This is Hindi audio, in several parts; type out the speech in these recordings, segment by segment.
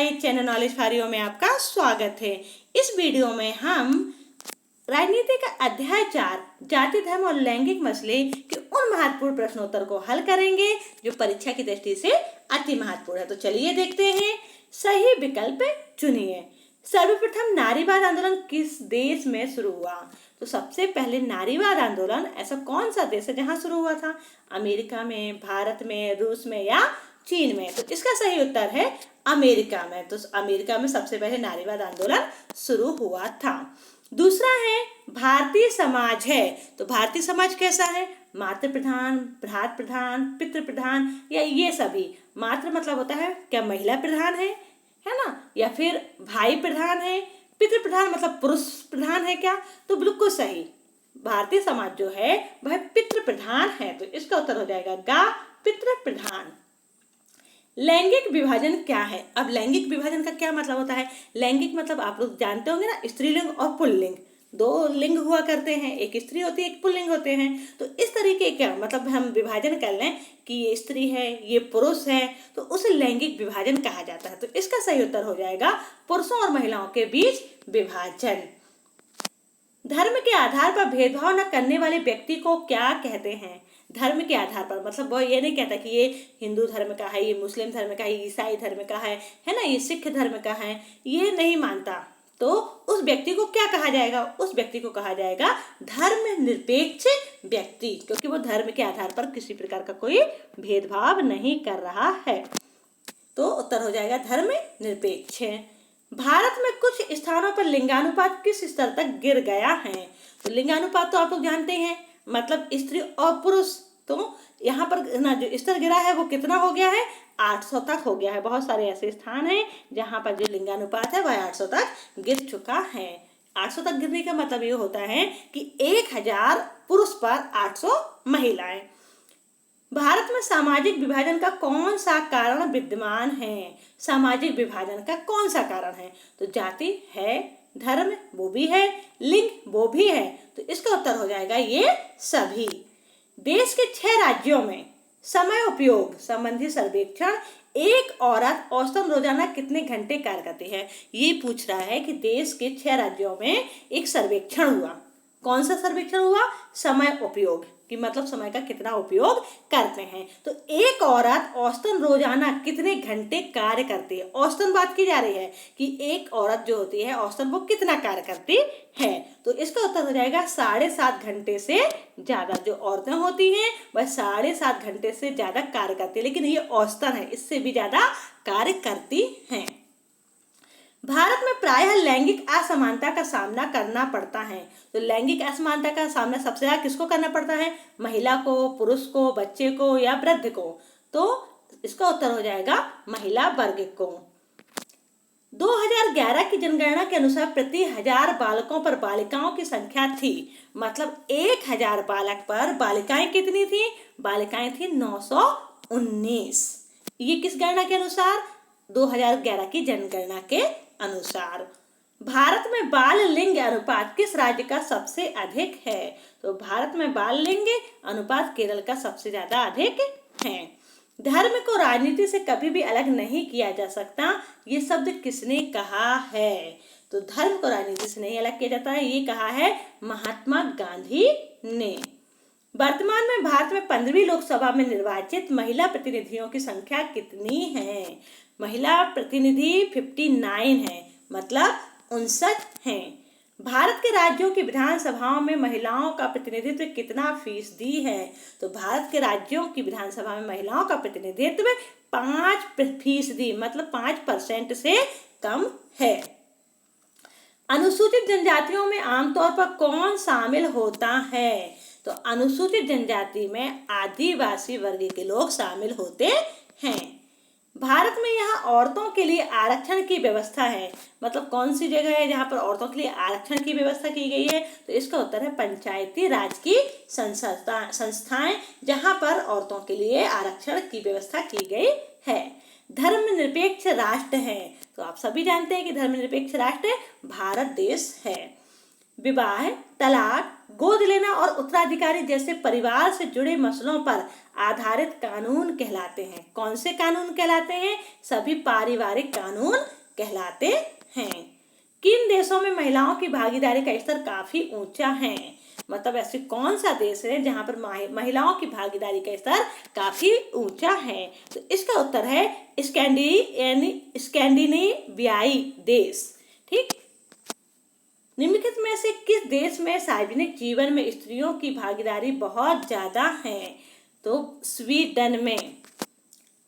हाय, चैनल नॉलेज फारियो में आपका स्वागत है। इस वीडियो में हम राजनीति का अध्याय 4 जाति धर्म और लैंगिक मसले के उन महत्वपूर्ण प्रश्नोत्तर को हल करेंगे जो परीक्षा की दृष्टि से अति महत्वपूर्ण है। तो चलिए देखते हैं। सही विकल्प चुनिए। सर्वप्रथम नारीवाद आंदोलन किस देश में शुरू हुआ? तो सबसे पहले नारीवाद आंदोलन ऐसा कौन सा देश है जहां शुरू हुआ था? अमेरिका में, भारत में, रूस में या चीन में? तो इसका सही उत्तर है अमेरिका में। तो अमेरिका में सबसे पहले नारीवाद आंदोलन शुरू हुआ था। दूसरा है भारतीय समाज है। तो भारतीय समाज कैसा है? मातृ प्रधान, भ्रातृ प्रधान, पितृ प्रधान या ये सभी? मातृ मतलब होता है क्या महिला प्रधान है ना, या फिर भाई प्रधान है। पितृ प्रधान मतलब पुरुष प्रधान है क्या? तो बिल्कुल सही, भारतीय समाज जो है वह पितृ प्रधान है। तो इसका उत्तर हो जाएगा गा, पितृ प्रधान। लैंगिक विभाजन क्या है? अब लैंगिक विभाजन का क्या मतलब होता है? लैंगिक मतलब आप लोग जानते होंगे ना, स्त्रीलिंग और पुल्लिंग, दो लिंग हुआ करते हैं, एक स्त्री होती है, एक पुल्लिंग होते हैं। तो इस तरीके क्या मतलब हम विभाजन कर लें कि ये स्त्री है, ये पुरुष है, तो उसे लैंगिक विभाजन कहा जाता है। तो इसका सही उत्तर हो जाएगा पुरुषों और महिलाओं के बीच विभाजन। धर्म के आधार पर भेदभाव न करने वाले व्यक्ति को क्या कहते हैं? धर्म के आधार पर मतलब वो ये नहीं कहता कि ये हिंदू धर्म का है, ये मुस्लिम धर्म का है, ये ईसाई धर्म का है ना, ये सिख धर्म का है, ये नहीं मानता। तो उस व्यक्ति को क्या कहा जाएगा? उस व्यक्ति को कहा जाएगा धर्म निरपेक्ष व्यक्ति, क्योंकि वो धर्म के आधार पर किसी प्रकार का कोई भेदभाव नहीं कर रहा है। तो उत्तर हो जाएगा धर्म निरपेक्ष। भारत में कुछ स्थानों पर लिंगानुपात किस स्तर तक गिर गया है? तो लिंगानुपात तो आप लोग जानते हैं, मतलब स्त्री और पुरुष। तो यहाँ पर ना जो स्तर गिरा है वो कितना हो गया है? 800 तक हो गया है। बहुत सारे ऐसे स्थान हैं जहाँ पर जो लिंगानुपात है वह 800 तक गिर चुका है। 800 तक गिरने का मतलब ये होता है कि 1000 पुरुष पर 800 महिलाएं। भारत में सामाजिक विभाजन का कौन सा कारण विद्यमान है? सामाजिक विभाजन का कौन सा कारण है? तो जाति है, धर्म वो भी है, लिंग वो भी है। तो इसका उत्तर हो जाएगा ये सभी। देश के 6 राज्यों में समय उपयोग संबंधी सर्वेक्षण एक औरत औसतन रोजाना कितने घंटे कार्य करती है? ये पूछ रहा है कि देश के 6 राज्यों में एक सर्वेक्षण हुआ। कौन सा सर्वेक्षण हुआ? समय उपयोग कि मतलब समय का कितना उपयोग करते हैं। तो एक औरत औसतन रोजाना कितने घंटे कार्य करती है? औसतन बात की जा रही है कि एक औरत जो होती है औसतन वो कितना कार्य करती है। तो इसका उत्तर हो जाएगा 7.5 घंटे से ज्यादा। जो औरतें होती हैं वह 7.5 घंटे से ज्यादा कार्य करती है, लेकिन ये औसतन है, इससे भी ज्यादा कार्य करती हैं। भारत में प्रायः लैंगिक असमानता का सामना करना पड़ता है। तो लैंगिक असमानता का सामना सबसे ज्यादा किसको करना पड़ता है? महिला को, पुरुष को, बच्चे को या वृद्ध को? तो इसका उत्तर हो जाएगा महिला वर्ग को। 2011 की जनगणना के अनुसार प्रति 1000 बालकों पर बालिकाओं की संख्या थी, मतलब 1000 बालक पर बालिकाएं कितनी थी? बालिकाएं थी 919। ये किस गणना के अनुसार? 2011 की जनगणना के अनुसार। भारत में बाल लिंग अनुपात किस राज्य का सबसे अधिक है? तो भारत में बाल लिंग अनुपात केरल का सबसे ज्यादा अधिक है। धर्म को राजनीति से कभी भी अलग नहीं किया जा सकता, ये शब्द किसने कहा है? तो धर्म को राजनीति से नहीं अलग किया जाता है, ये कहा है महात्मा गांधी ने। वर्तमान में भारत में 15वीं लोकसभा में निर्वाचित महिला प्रतिनिधियों की संख्या कितनी है? महिला प्रतिनिधि 59 है, मतलब 59 हैं। भारत के राज्यों की विधानसभाओं में महिलाओं का प्रतिनिधित्व कितना फीसदी है? तो भारत के राज्यों की विधानसभा में महिलाओं का प्रतिनिधित्व 5%, मतलब 5% से कम है। अनुसूचित जनजातियों में आमतौर पर कौन शामिल होता है? तो अनुसूचित जनजाति में आदिवासी वर्ग के लोग शामिल होते हैं। भारत में यहाँ औरतों के लिए आरक्षण की व्यवस्था है, मतलब कौन सी जगह है जहाँ पर औरतों के लिए आरक्षण की व्यवस्था की गई है? तो इसका उत्तर है पंचायती राज की संस्थाएं, जहाँ पर औरतों के लिए आरक्षण की व्यवस्था की गई है। धर्मनिरपेक्ष राष्ट्र है, तो आप सभी जानते हैं कि धर्मनिरपेक्ष राष्ट्र भारत देश है। विवाह, तलाक, गोद लेना और उत्तराधिकारी जैसे परिवार से जुड़े मसलों पर आधारित कानून कहलाते हैं। कौन से कानून कहलाते हैं? सभी पारिवारिक कानून कहलाते हैं। किन देशों में महिलाओं की भागीदारी का स्तर काफी ऊंचा है? मतलब ऐसे कौन सा देश है जहां पर महिलाओं की भागीदारी का स्तर काफी ऊंचा है? तो इसका उत्तर है स्कैंडिनेवियाई देश। ठीक, निम्नलिखित में से किस देश में सार्वजनिक जीवन में स्त्रियों की भागीदारी बहुत ज्यादा है? तो स्वीडन में।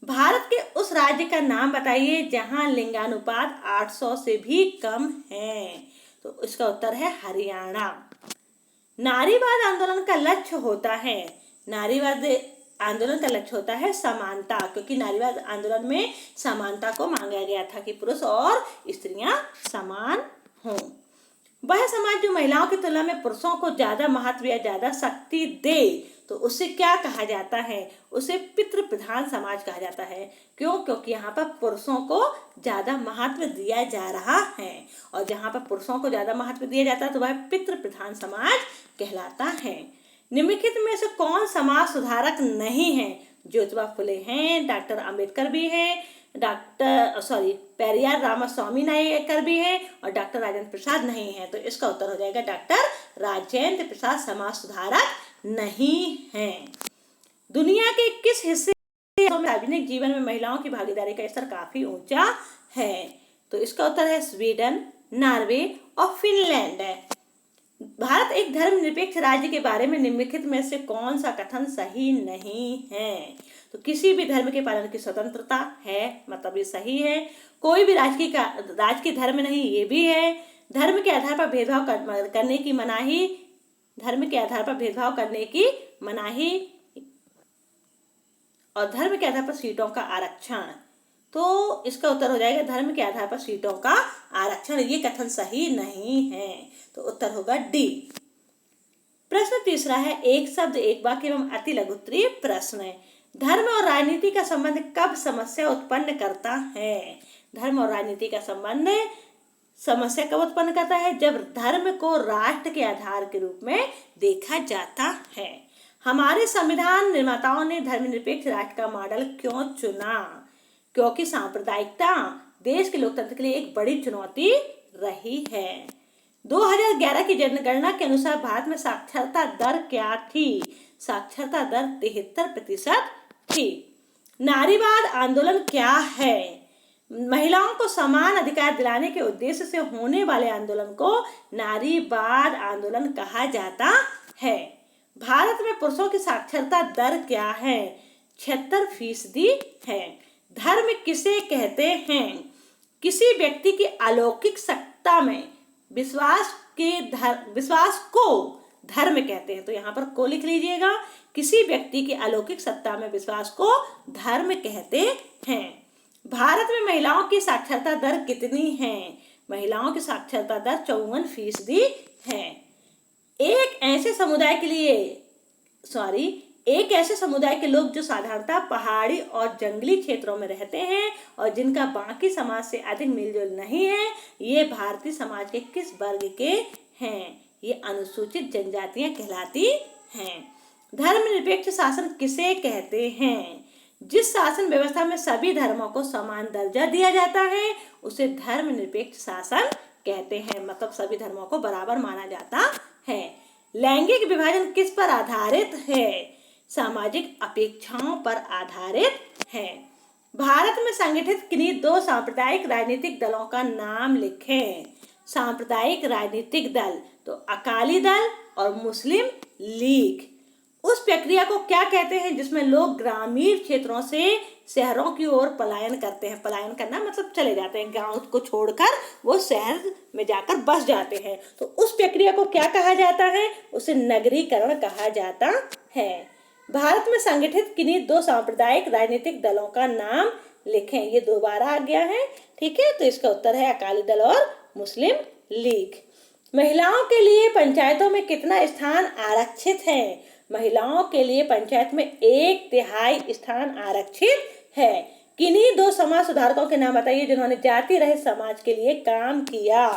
भारत के उस राज्य का नाम बताइए जहां लिंगानुपात 800 से भी कम है। तो इसका उत्तर है हरियाणा। नारीवाद आंदोलन का लक्ष्य होता है, नारीवाद आंदोलन का लक्ष्य होता है समानता, क्योंकि नारीवाद आंदोलन में समानता को मांगा गया था कि पुरुष और स्त्रियां समान हों। वह समाज जो महिलाओं की तुलना में पुरुषों को ज्यादा महत्व या ज्यादा शक्ति दे तो उसे क्या कहा जाता है? उसे पितृ प्रधान समाज कहा जाता है। क्यों? क्योंकि यहाँ पर पुरुषों को ज्यादा महत्व दिया जा रहा है, और जहाँ पर पुरुषों को ज्यादा महत्व दिया जाता है तो वह पितृ प्रधान समाज कहलाता है। निम्नलिखित में से कौन समाज सुधारक नहीं है? ज्योतिबा फुले हैं, डॉक्टर अंबेडकर भी है, पेरियार रामास्वामी नायकर भी है, और डॉक्टर राजेंद्र प्रसाद नहीं है। तो इसका उत्तर हो जाएगा डॉक्टर राजेंद्र प्रसाद समाज सुधारक नहीं है। दुनिया के किस हिस्से में सार्वजनिक जीवन में महिलाओं की भागीदारी का स्तर काफी ऊंचा है? तो इसका उत्तर है स्वीडन, नॉर्वे और फिनलैंड। भारत एक धर्मनिरपेक्ष राज्य के बारे में निम्नलिखित में से कौन सा कथन सही नहीं है? तो किसी भी धर्म के पालन की स्वतंत्रता है, मतलब ये सही है। कोई भी राजकीय धर्म नहीं, ये भी है। धर्म के आधार पर भेदभाव करने की मनाही, धर्म के आधार पर भेदभाव करने की मनाही, और धर्म के आधार पर सीटों का आरक्षण। तो इसका उत्तर हो जाएगा धर्म के आधार पर सीटों का आरक्षण, ये कथन सही नहीं है। तो उत्तर होगा डी। प्रश्न तीसरा है, एक शब्द एक वाक्य एवं अति लघुत्तरीय प्रश्न है। धर्म और राजनीति का संबंध कब समस्या उत्पन्न करता है? धर्म और राजनीति का संबंध समस्या कब उत्पन्न करता है? जब धर्म को राष्ट्र के आधार के रूप में देखा जाता है। हमारे संविधान निर्माताओं ने धर्मनिरपेक्ष राष्ट्र का मॉडल क्यों चुना? क्योंकि सांप्रदायिकता देश के लोकतंत्र के लिए एक बड़ी चुनौती रही है। 2011 की जनगणना के अनुसार भारत में साक्षरता दर क्या थी? साक्षरता दर 73% थी। नारीवाद आंदोलन क्या है? महिलाओं को समान अधिकार दिलाने के उद्देश्य से होने वाले आंदोलन को नारीवाद आंदोलन कहा जाता है। भारत में पुरुषों की साक्षरता दर क्या है? 76% है। धर्म किसे कहते हैं? किसी व्यक्ति की अलौकिक सत्ता में विश्वास को धर्म कहते हैं। तो यहाँ पर को लिख लीजिएगा। किसी व्यक्ति की अलौकिक सत्ता में विश्वास को धर्म कहते हैं। भारत में महिलाओं की साक्षरता दर कितनी है? महिलाओं की साक्षरता दर 54% है। एक ऐसे समुदाय के लोग जो साधारणतः पहाड़ी और जंगली क्षेत्रों में रहते हैं और जिनका बाकी समाज से अधिक मेलजोल नहीं है, ये भारतीय समाज के किस वर्ग के हैं? ये अनुसूचित जनजातियां कहलाती हैं। धर्मनिरपेक्ष शासन किसे कहते हैं? जिस शासन व्यवस्था में सभी धर्मों को समान दर्जा दिया जाता है उसे धर्मनिरपेक्ष शासन कहते हैं, मतलब सभी धर्मों को बराबर माना जाता है। लैंगिक विभाजन किस पर आधारित है? सामाजिक अपेक्षाओं पर आधारित है। भारत में संगठित किन्हीं 2 सांप्रदायिक राजनीतिक दलों का नाम लिखें। सांप्रदायिक राजनीतिक दल, तो अकाली दल और मुस्लिम लीग। उस प्रक्रिया को क्या कहते हैं जिसमें लोग ग्रामीण क्षेत्रों से शहरों की ओर पलायन करते हैं? पलायन करना मतलब चले जाते हैं, गांव को छोड़कर वो शहर में जाकर बस जाते हैं। तो उस प्रक्रिया को क्या कहा जाता है? उसे नगरीकरण कहा जाता है। भारत में संगठित किन्हीं 2 सांप्रदायिक राजनीतिक दलों का नाम लिखें। ये 2 बार आ गया है, ठीक है। तो इसका उत्तर है अकाली दल और मुस्लिम लीग। महिलाओं के लिए पंचायतों में कितना स्थान आरक्षित है? महिलाओं के लिए पंचायत में 1/3 स्थान आरक्षित है। किन्हीं 2 समाज सुधारकों के नाम बताइए जिन्होंने जाति रहित समाज के लिए काम किया?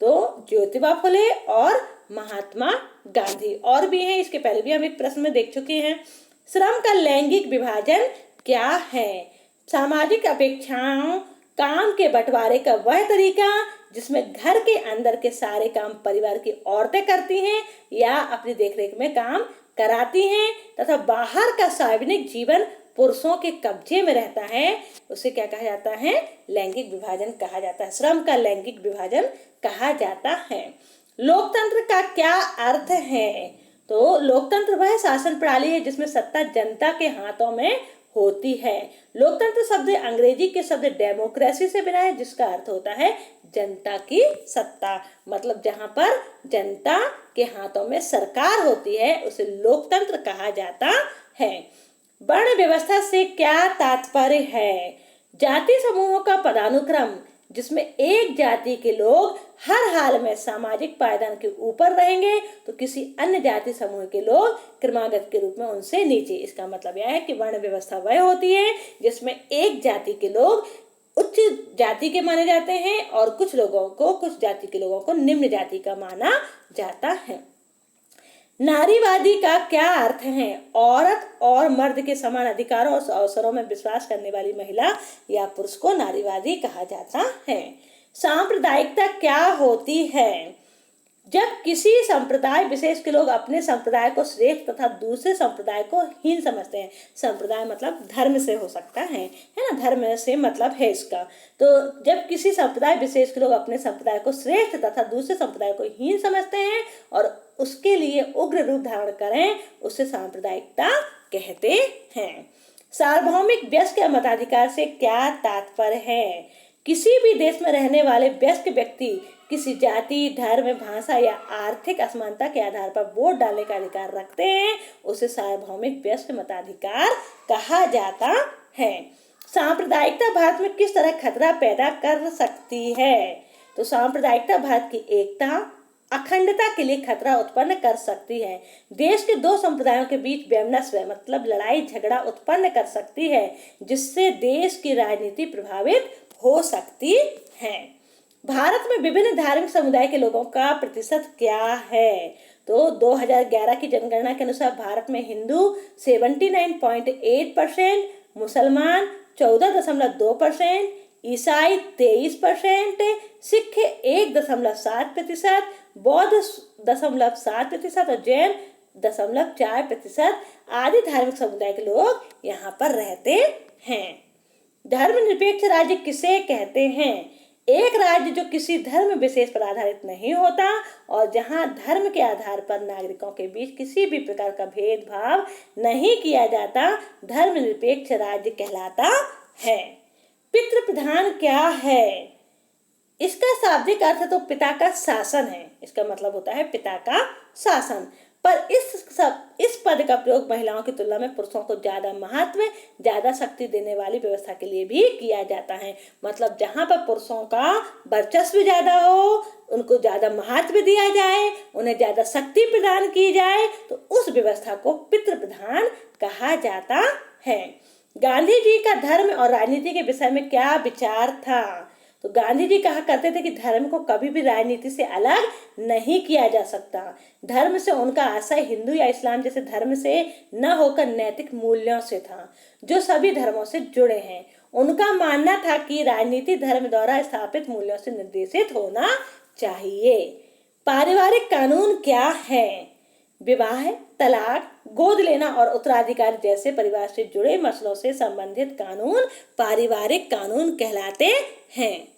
तो ज्योतिबा फुले और महात्मा गांधी। और भी हैं, इसके पहले भी हम एक प्रश्न में देख चुके हैं। श्रम का लैंगिक विभाजन क्या है? सामाजिक अपेक्षाओं, काम के बंटवारे का वह तरीका जिसमें घर के अंदर के सारे काम परिवार की औरतें करती हैं या अपनी देखरेख में काम कराती हैं, तथा बाहर का सार्वजनिक जीवन पुरुषों के कब्जे में रहता है, उसे क्या कहा जाता है? लैंगिक विभाजन कहा जाता है। श्रम का लैंगिक विभाजन कहा जाता है। लोकतंत्र का क्या अर्थ है? तो लोकतंत्र वह शासन प्रणाली है जिसमें सत्ता जनता के हाथों में होती है। लोकतंत्र शब्द अंग्रेजी के शब्द डेमोक्रेसी से बना है, जिसका अर्थ होता है जनता की सत्ता। मतलब जहां पर जनता के हाथों में सरकार होती है उसे लोकतंत्र कहा जाता है। वर्ण व्यवस्था से क्या तात्पर्य है? जाति समूहों का पदानुक्रम जिसमें एक जाति के लोग हर हाल में सामाजिक पायदान के ऊपर रहेंगे तो किसी अन्य जाति समूह के लोग क्रमागत के रूप में उनसे नीचे। इसका मतलब यह है कि वर्ण व्यवस्था वह होती है जिसमें एक जाति के लोग उच्च जाति के माने जाते हैं और कुछ जाति के लोगों को निम्न जाति का माना जाता है। नारीवादी का क्या अर्थ है? औरत और मर्द के समान अधिकारों और अवसरों में विश्वास करने वाली महिला या पुरुष को नारीवादी कहा जाता है। सांप्रदायिकता क्या होती है? जब किसी संप्रदाय विशेष के लोग अपने संप्रदाय को श्रेष्ठ तथा दूसरे संप्रदाय को हीन समझते हैं। संप्रदाय मतलब धर्म से हो सकता है ना, धर्म से मतलब है इसका। तो जब किसी संप्रदाय विशेष के लोग अपने संप्रदाय को श्रेष्ठ तथा दूसरे संप्रदाय को हीन समझते हैं और उसके लिए उग्र रूप धारण करें, उसे सांप्रदायिकता कहते हैं। सार्वभौमिक वयस्क मताधिकार से क्या तात्पर्य है? किसी भी देश में रहने वाले वयस्क व्यक्ति किसी जाति, धर्म, भाषा या आर्थिक असमानता के आधार पर वोट डालने का अधिकार रखते हैं, उसे सार्वभौमिक वयस्क मताधिकार कहा जाता है। सांप्रदायिकता भारत में किस तरह खतरा पैदा कर सकती है? तो सांप्रदायिकता भारत की एकता, अखंडता के लिए खतरा उत्पन्न कर सकती है। देश के दो संप्रदायों के बीच वैमनस्य मतलब लड़ाई झगड़ा उत्पन्न कर सकती है, जिससे देश की राजनीति प्रभावित हो सकती है। भारत में विभिन्न धार्मिक समुदाय के लोगों का प्रतिशत क्या है? तो 2011 की जनगणना के अनुसार भारत में हिंदू 79.8%, मुसलमान 14.2%, ईसाई 23%, सिख 1.7%, बौद्ध 0.7% और जैन 0.4% आदि धार्मिक समुदाय के लोग यहाँ पर रहते हैं। धर्मनिरपेक्ष राज्य किसे कहते हैं? एक राज्य जो किसी धर्म विशेष पर आधारित नहीं होता और जहां धर्म के आधार पर नागरिकों के बीच किसी भी प्रकार का भेदभाव नहीं किया जाता, धर्मनिरपेक्ष राज्य कहलाता है। पितृप्रधान क्या है? इसका शाब्दिक अर्थ तो पिता का शासन है। इसका मतलब होता है पिता का शासन। पर इस पद का प्रयोग महिलाओं की तुलना में पुरुषों को ज्यादा महत्व, ज्यादा शक्ति देने वाली व्यवस्था के लिए भी किया जाता है। मतलब जहां पर पुरुषों का वर्चस्व ज्यादा हो, उनको ज्यादा महत्व दिया जाए, उन्हें ज्यादा शक्ति प्रदान की जाए, तो उस व्यवस्था को पितृप्रधान कहा जाता है। गांधी जी का धर्म और राजनीति के विषय में क्या विचार था? तो गांधी जी कहा करते थे कि धर्म को कभी भी राजनीति से अलग नहीं किया जा सकता। धर्म से उनका आशय हिंदू या इस्लाम जैसे धर्म से न होकर नैतिक मूल्यों से था, जो सभी धर्मों से जुड़े हैं। उनका मानना था कि राजनीति धर्म द्वारा स्थापित मूल्यों से निर्देशित होना चाहिए। पारिवारिक कानून क्या है? विवाह, तलाक, गोद लेना और उत्तराधिकार जैसे परिवार से जुड़े मसलों से संबंधित कानून पारिवारिक कानून कहलाते हैं।